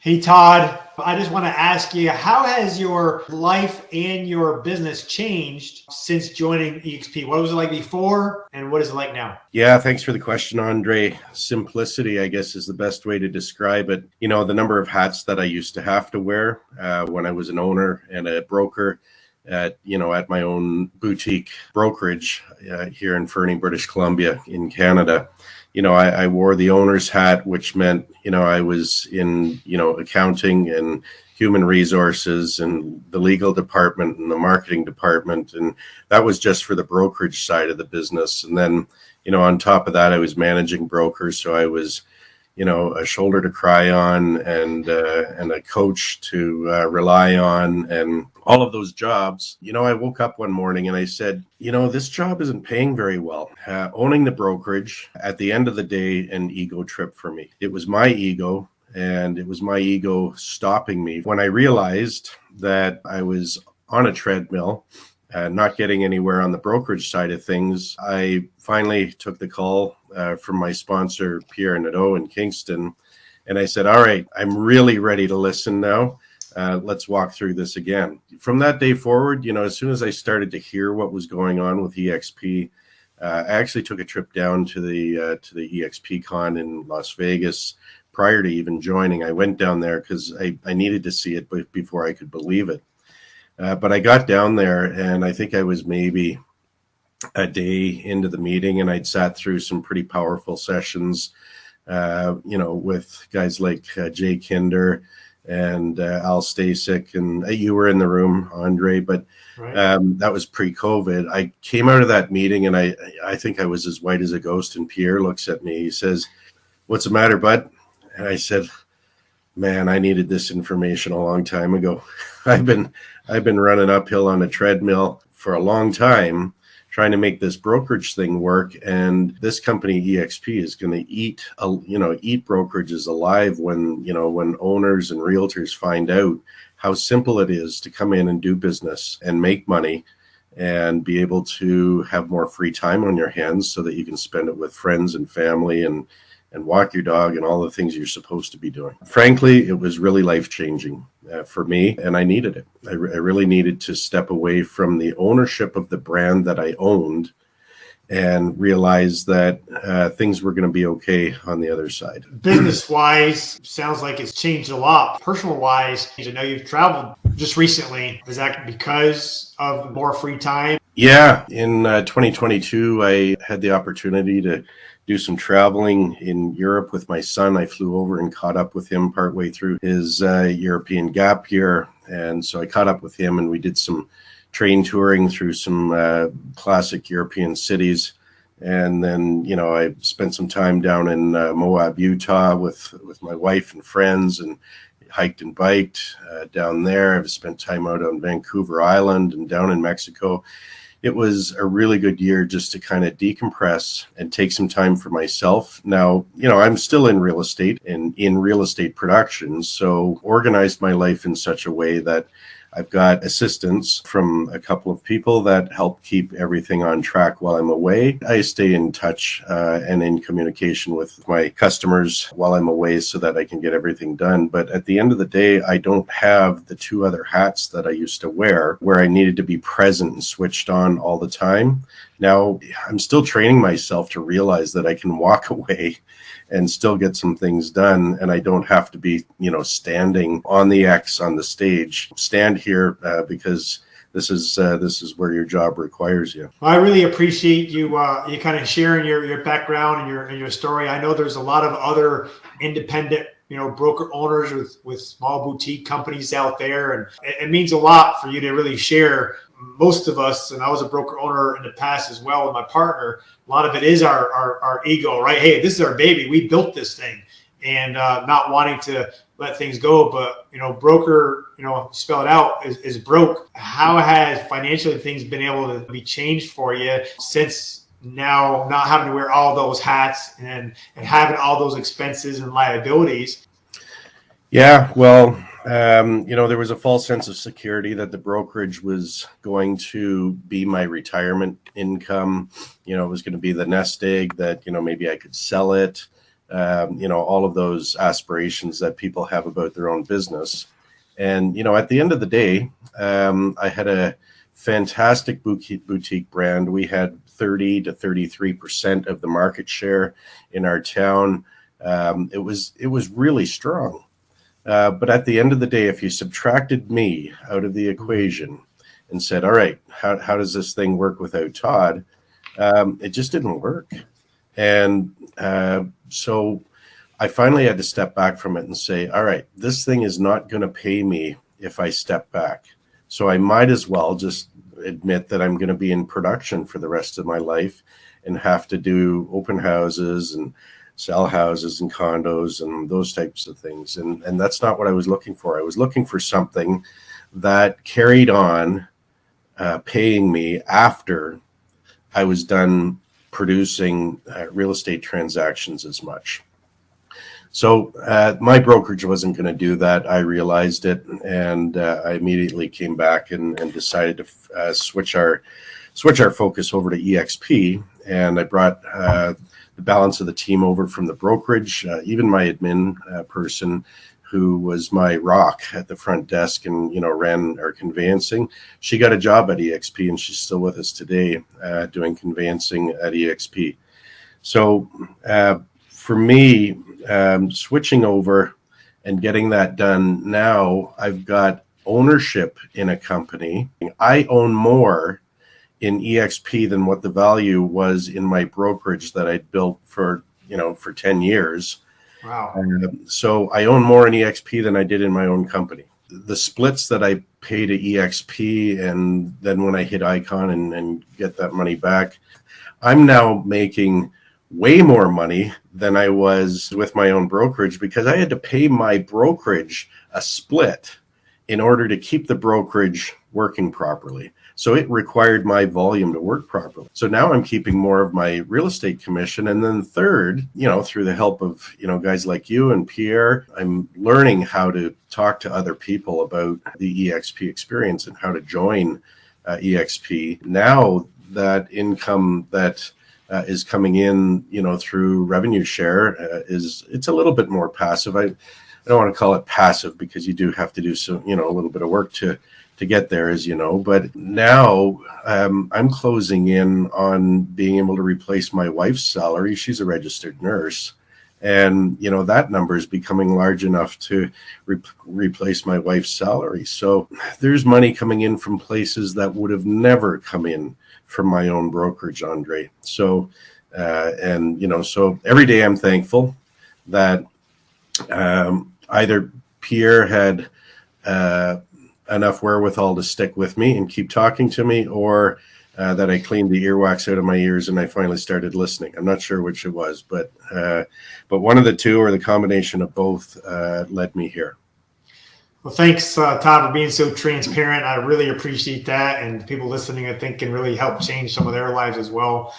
Hey, Todd, I just want to ask you, how has your life and your business changed since joining EXP? What was it like before and what is it like now? Yeah, thanks for the question, Andre. Simplicity, I guess, is the best way to describe it. You know, the number of hats that I used to have to wear when I was an owner and a broker at my own boutique brokerage here in Fernie, British Columbia in Canada. I wore the owner's hat, which meant, I was in, accounting and human resources and the legal department and the marketing department. And that was just for the brokerage side of the business. And then, on top of that, I was managing brokers. So I was, a shoulder to cry on and a coach to rely on, and all of those jobs. I woke up one morning and I said, this job isn't paying very well. Owning the brokerage, at the end of the day, an ego trip for me. It was my ego, and it was my ego stopping me when I realized that I was on a treadmill, not getting anywhere on the brokerage side of things. I finally took the call from my sponsor, Pierre Nadeau in Kingston. And I said, all right, I'm really ready to listen now. Let's walk through this again. From that day forward, as soon as I started to hear what was going on with EXP, I actually took a trip down to the EXP Con in Las Vegas prior to even joining. I went down there because I needed to see it before I could believe it. But I got down there, and I think I was maybe a day into the meeting, and I'd sat through some pretty powerful sessions, with guys like Jay Kinder and Al Stasic, and you were in the room, Andre, but Right. That was pre-COVID. I came out of that meeting, and I think I was as white as a ghost, and Pierre looks at me. He says, "What's the matter, bud?" And I said, "Man, I needed this information a long time ago. I've been running uphill on a treadmill for a long time, trying to make this brokerage thing work. And this company EXP is going to eat brokerages alive when owners and realtors find out how simple it is to come in and do business and make money and be able to have more free time on your hands so that you can spend it with friends and family and walk your dog and all the things you're supposed to be doing." Frankly, it was really life-changing for me, and I needed it. I really needed to step away from the ownership of the brand that I owned and realize that things were going to be okay on the other side. Business-wise, sounds like it's changed a lot. Personal-wise, I know you've traveled just recently. Is that because of more free time? Yeah, in 2022, I had the opportunity to do some traveling in Europe with my son. I flew over and caught up with him partway through his European gap year. And so I caught up with him, and we did some train touring through some classic European cities. And then, I spent some time down in Moab, Utah with my wife and friends, and hiked and biked down there. I've spent time out on Vancouver Island and down in Mexico. It was a really good year just to kind of decompress and take some time for myself. Now, I'm still in real estate and in real estate production, so organized my life in such a way that I've got assistance from a couple of people that help keep everything on track while I'm away. I stay in touch and in communication with my customers while I'm away so that I can get everything done. But at the end of the day, I don't have the two other hats that I used to wear, where I needed to be present and switched on all the time. Now, I'm still training myself to realize that I can walk away and still get some things done, and I don't have to be, standing on the X on the stage. Stand here because this is where your job requires you. Well, I really appreciate you kind of sharing your background and your story. I know there's a lot of other independent broker owners with small boutique companies out there, and it means a lot for you to really share. Most of us, and I was a broker owner in the past as well with my partner, a lot of it is our ego, right? Hey, this is our baby. We built this thing, and not wanting to let things go. But, broker, spell it out, is broke. How has financially things been able to be changed for you since now not having to wear all those hats and having all those expenses and liabilities? Yeah, well, there was a false sense of security that the brokerage was going to be my retirement income. It was going to be the nest egg that, maybe I could sell it. all of those aspirations that people have about their own business. And, at the end of the day, I had a fantastic boutique brand. We had 30 to 33% of the market share in our town. It was really strong. But at the end of the day, if you subtracted me out of the equation and said, all right, how does this thing work without Todd? It just didn't work. And so I finally had to step back from it and say, all right, this thing is not going to pay me if I step back. So I might as well just admit that I'm going to be in production for the rest of my life and have to do open houses and sell houses and condos and those types of things. And that's not what I was looking for. I was looking for something that carried on paying me after I was done producing real estate transactions as much. So my brokerage wasn't going to do that. I realized it, and I immediately came back and decided to switch our focus over to EXP. And I brought the balance of the team over from the brokerage, even my admin person, who was my rock at the front desk and ran our conveyancing. She got a job at EXP, and she's still with us today, doing conveyancing at EXP. So for me, switching over and getting that done now, I've got ownership in a company. I own more in EXP than what the value was in my brokerage that I'd built for 10 years. Wow. So I own more in EXP than I did in my own company. The splits that I pay to EXP, and then when I hit Icon and get that money back, I'm now making way more money than I was with my own brokerage, because I had to pay my brokerage a split in order to keep the brokerage working properly. So it required my volume to work properly. So now I'm keeping more of my real estate commission. And then third, through the help of, guys like you and Pierre, I'm learning how to talk to other people about the EXP experience and how to join EXP. Now that income that is coming in, through revenue share it's a little bit more passive. I don't want to call it passive, because you do have to do some, a little bit of work to get there, as you know. But now I'm closing in on being able to replace my wife's salary. She's a registered nurse. And, that number is becoming large enough to replace my wife's salary. So there's money coming in from places that would have never come in from my own brokerage, Andre. So, so every day I'm thankful that either Pierre had enough wherewithal to stick with me and keep talking to me, or that I cleaned the earwax out of my ears and I finally started listening. I'm not sure which it was, but one of the two, or the combination of both, led me here. Well, thanks, Todd, for being so transparent. I really appreciate that. And people listening, I think, can really help change some of their lives as well.